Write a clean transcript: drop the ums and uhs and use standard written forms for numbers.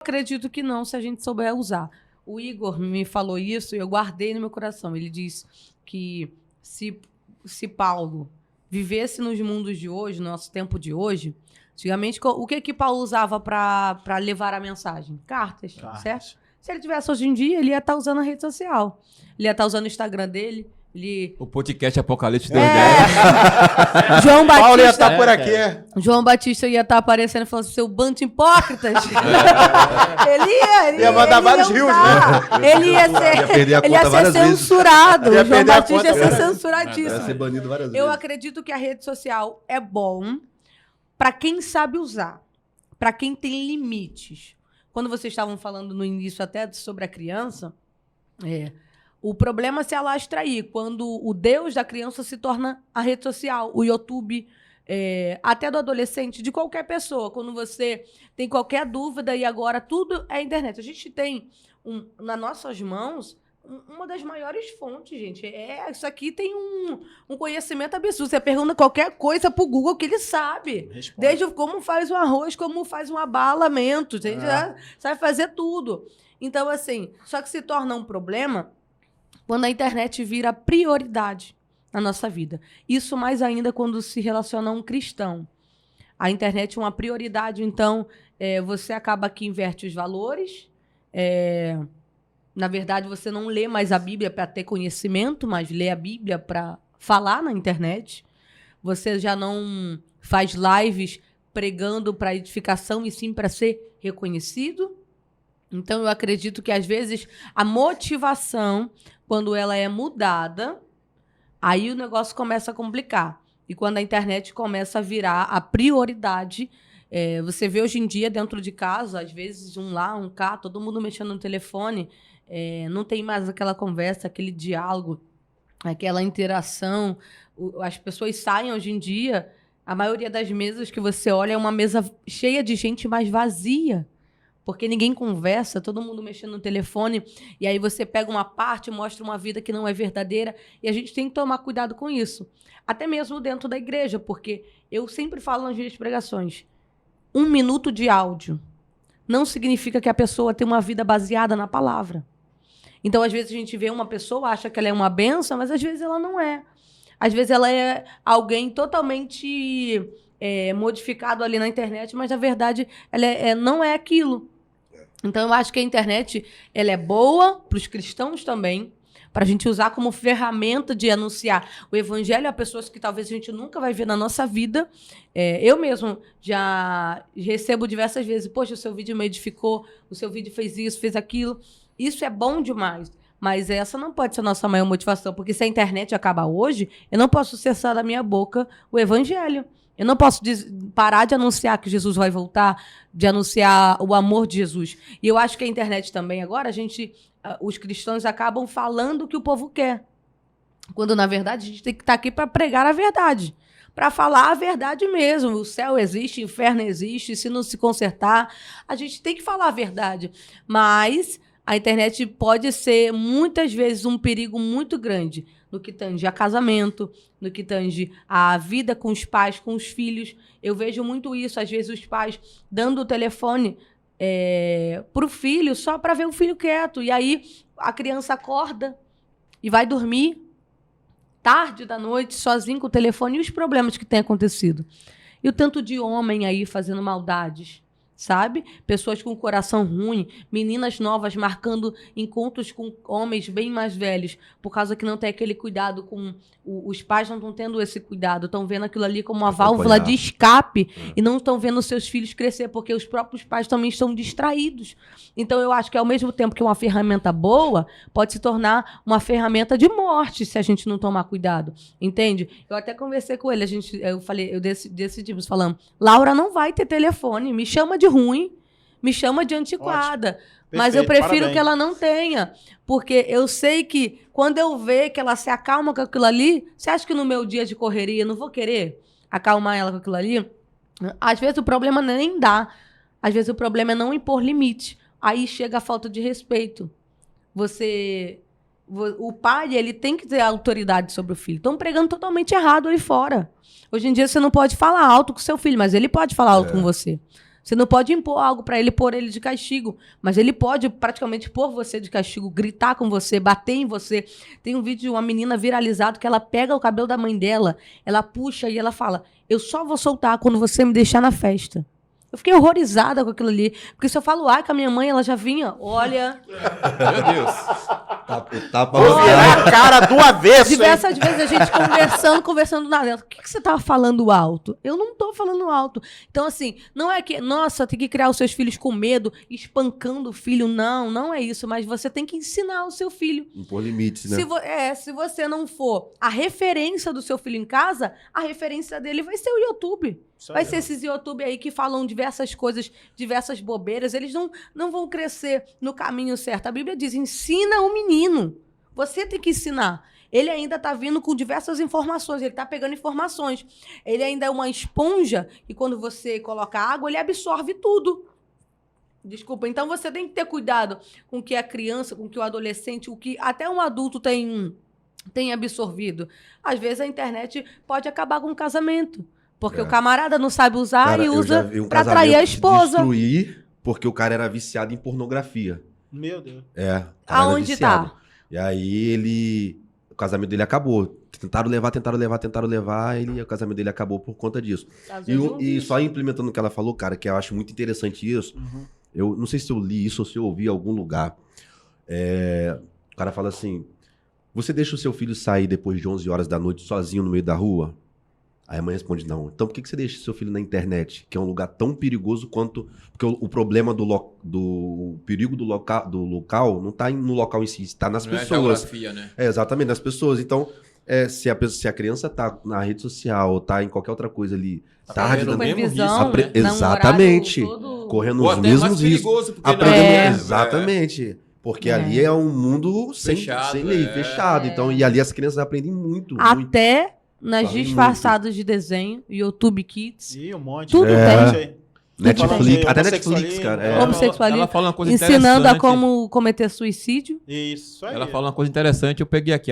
acredito que não, se a gente souber usar. O Igor me falou isso e eu guardei no meu coração. Ele diz que se Paulo vivesse nos mundos de hoje, no nosso tempo de hoje, antigamente, o que Paulo usava para levar a mensagem? Cartas, certo? Se ele tivesse hoje em dia, ele ia estar usando a rede social. Ele ia estar usando o Instagram dele. O podcast Apocalipse deu ideia. João Batista, Paulo ia estar por aqui. João Batista ia estar aparecendo e falando assim, seu bando de hipócritas. Ele ia mandar vários rios, né? Ele ia ser censurado. O João Batista ia ser censuradíssimo. Ia ser banido várias vezes. Eu acredito que a rede social é bom para quem sabe usar, para quem tem limites. Quando vocês estavam falando no início até sobre a criança, o problema é se alastra aí, quando o Deus da criança se torna a rede social, o YouTube, até do adolescente, de qualquer pessoa. Quando você tem qualquer dúvida e agora tudo é internet. A gente tem, nas nossas mãos, uma das maiores fontes, gente. Isso aqui tem um conhecimento absurdo. Você pergunta qualquer coisa pro Google que ele sabe. Responde. Desde como faz um arroz, como faz um abalamento. A gente já sabe fazer tudo. Então, assim, só que se torna um problema quando a internet vira prioridade na nossa vida. Isso mais ainda quando se relaciona a um cristão. A internet é uma prioridade, então você acaba que inverte os valores. Na verdade, você não lê mais a Bíblia para ter conhecimento, mas lê a Bíblia para falar na internet. Você já não faz lives pregando para edificação e sim para ser reconhecido. Então, eu acredito que, às vezes, a motivação, quando ela é mudada, aí o negócio começa a complicar. E quando a internet começa a virar a prioridade, você vê hoje em dia, dentro de casa, às vezes, um lá, um cá, todo mundo mexendo no telefone, não tem mais aquela conversa, aquele diálogo, aquela interação. As pessoas saem hoje em dia, a maioria das mesas que você olha é uma mesa cheia de gente, mais vazia. Porque ninguém conversa, todo mundo mexendo no telefone, e aí você pega uma parte e mostra uma vida que não é verdadeira, e a gente tem que tomar cuidado com isso. Até mesmo dentro da igreja, porque eu sempre falo nas minhas pregações, 1 minuto de áudio não significa que a pessoa tem uma vida baseada na palavra. Então, às vezes, a gente vê uma pessoa, acha que ela é uma bênção, mas às vezes ela não é. Às vezes ela é alguém totalmente modificado ali na internet, mas, na verdade, ela não é aquilo. Então, eu acho que a internet ela é boa para os cristãos também, para a gente usar como ferramenta de anunciar o evangelho a pessoas que talvez a gente nunca vai ver na nossa vida. Eu mesmo já recebo diversas vezes, poxa, o seu vídeo me edificou, o seu vídeo fez isso, fez aquilo. Isso é bom demais. Mas essa não pode ser a nossa maior motivação, porque se a internet acaba hoje, eu não posso cessar da minha boca o evangelho. Eu não posso parar de anunciar que Jesus vai voltar, de anunciar o amor de Jesus. E eu acho que a internet também, agora, os cristãos acabam falando o que o povo quer. Quando, na verdade, a gente tem que estar aqui para pregar a verdade. Para falar a verdade mesmo. O céu existe, o inferno existe, se não se consertar, a gente tem que falar a verdade. Mas a internet pode ser, muitas vezes, um perigo muito grande no que tange a casamento, no que tange a vida com os pais, com os filhos. Eu vejo muito isso, às vezes, os pais dando o telefone para o filho só para ver o filho quieto. E aí a criança acorda e vai dormir tarde da noite, sozinho com o telefone. E os problemas que têm acontecido? E o tanto de homem aí fazendo maldades, sabe? Pessoas com coração ruim, meninas novas marcando encontros com homens bem mais velhos, por causa que não tem aquele cuidado com... Os pais não estão tendo esse cuidado, estão vendo aquilo ali como uma válvula de escape e não estão vendo os seus filhos crescer, porque os próprios pais também estão distraídos. Então, eu acho que ao mesmo tempo que uma ferramenta boa, pode se tornar uma ferramenta de morte se a gente não tomar cuidado, entende? Eu até conversei com ele, eu decidimos falando, Laura não vai ter telefone, me chama de ruim, me chama de antiquada. Mas eu prefiro que ela não tenha. Porque eu sei que quando eu ver que ela se acalma com aquilo ali, você acha que no meu dia de correria eu não vou querer acalmar ela com aquilo ali? Às vezes o problema não é nem dar. Às vezes o problema é não impor limite. Aí chega a falta de respeito. O pai, ele tem que ter autoridade sobre o filho. Estão pregando totalmente errado aí fora. Hoje em dia você não pode falar alto com seu filho, mas ele pode falar alto com você. Você não pode impor algo pra ele, pôr ele de castigo. Mas ele pode praticamente pôr você de castigo, gritar com você, bater em você. Tem um vídeo de uma menina viralizado que ela pega o cabelo da mãe dela, ela puxa e ela fala, eu só vou soltar quando você me deixar na festa. Eu fiquei horrorizada com aquilo ali. Porque se eu falo, com a minha mãe, ela já vinha, olha... Meu Deus. Vou virar a cara do avesso, hein? Diversas vezes a gente conversando na dentro. O que você tava falando alto? Eu não tô falando alto. Então, assim, não é que, nossa, tem que criar os seus filhos com medo, espancando o filho. Não, não é isso. Mas você tem que ensinar o seu filho. Impor limites, né? Se você não for a referência do seu filho em casa, a referência dele vai ser o YouTube. Vai ser esses YouTube aí que falam diversas coisas, diversas bobeiras. Eles não vão crescer no caminho certo. A Bíblia diz, ensina o menino. Você tem que ensinar. Ele ainda está vindo com diversas informações. Ele está pegando informações. Ele ainda é uma esponja e quando você coloca água, ele absorve tudo. Desculpa. Então, você tem que ter cuidado com o que a criança, com o que o adolescente, o que até um adulto tem absorvido. Às vezes, a internet pode acabar com o casamento. Porque o camarada não sabe usar. Cara, e usa pra casamento atrair a esposa. Destruir porque o cara era viciado em pornografia. Meu Deus. O cara era Aonde viciado. tá? E aí o casamento dele acabou. Tentaram levar, o casamento dele acabou por conta disso. E só implementando o que ela falou, cara, que eu acho muito interessante isso. Eu não sei se eu li isso ou se eu ouvi em algum lugar. O cara fala assim, você deixa o seu filho sair depois de 11 horas da noite sozinho no meio da rua? Aí a mãe responde, não. Então por que você deixa seu filho na internet? Que é um lugar tão perigoso quanto... Porque o problema do perigo do local não está no local em si, está nas Não pessoas. é geografia, né? Exatamente, nas pessoas. Então, se a criança está na rede social ou está em qualquer outra coisa ali, tarde correndo da mesmo supervisão, risco, né? Exatamente. Num horário todo- Correndo Ou os até mais mesmos riscos. perigoso, porque Aprendendo, não... exatamente. Porque ali é um mundo sem lei, fechado. Então, e ali as crianças aprendem muito. Até nas Sabem disfarçadas de desenho, YouTube Kids. Ih, um monte. Tudo tem. Netflix, até Homossexualismo. Netflix, cara. Homossexualismo. Ela fala uma coisa Ensinando a interessante. como cometer suicídio. Isso aí. Ela fala uma coisa interessante, eu peguei aqui.